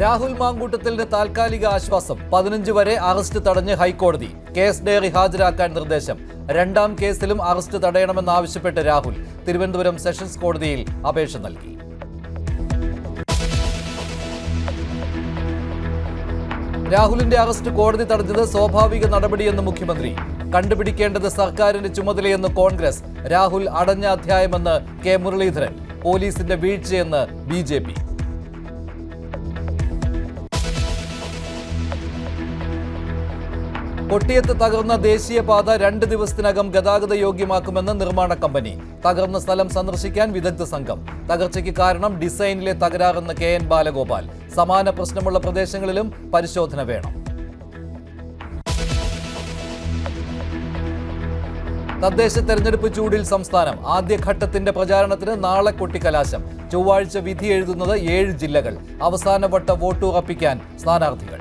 രാഹുൽ മാങ്കൂട്ടത്തിന് താൽക്കാലിക ആശ്വാസം. 15 വരെ അറസ്റ്റ് തടഞ്ഞ് ഹൈക്കോടതി. കേസ് ഡയറി ഹാജരാക്കാൻ നിർദ്ദേശം. രണ്ടാം കേസിലും അറസ്റ്റ് തടയണമെന്നാവശ്യപ്പെട്ട് രാഹുൽ തിരുവനന്തപുരം സെഷൻസ് കോടതിയിൽ അപേക്ഷ നൽകി. രാഹുലിന്റെ അറസ്റ്റ് കോടതി തടഞ്ഞത് സ്വാഭാവിക നടപടിയെന്ന് മുഖ്യമന്ത്രി. കണ്ടുപിടിക്കേണ്ടത് സർക്കാരിന്റെ ചുമതലയെന്ന് കോൺഗ്രസ്. രാഹുൽ അടഞ്ഞ അധ്യായമെന്ന് കെ മുരളീധരൻ. പോലീസിന്റെ വീഴ്ചയെന്ന് BJP. കൊട്ടിയത്ത് തകർന്ന ദേശീയപാത 2 ദിവസത്തിനകം ഗതാഗത യോഗ്യമാക്കുമെന്ന് നിർമ്മാണ കമ്പനി. തകർന്ന സ്ഥലം സന്ദർശിക്കാൻ വിദഗ്ധ സംഘം. തകർച്ചയ്ക്ക് കാരണം ഡിസൈനിലെ തകരാറെന്ന് KN ബാലഗോപാൽ. സമാന പ്രശ്നമുള്ള പ്രദേശങ്ങളിലും പരിശോധന വേണം. തദ്ദേശ തെരഞ്ഞെടുപ്പ് ചൂടിൽ സംസ്ഥാനം. ആദ്യഘട്ടത്തിന്റെ പ്രചാരണത്തിന് നാളെ കൊട്ടിക്കലാശം. ചൊവ്വാഴ്ച വിധി എഴുതുന്നത് 7 ജില്ലകൾ. അവസാനവട്ട വോട്ടുറപ്പിക്കാൻ സ്ഥാനാർത്ഥികൾ.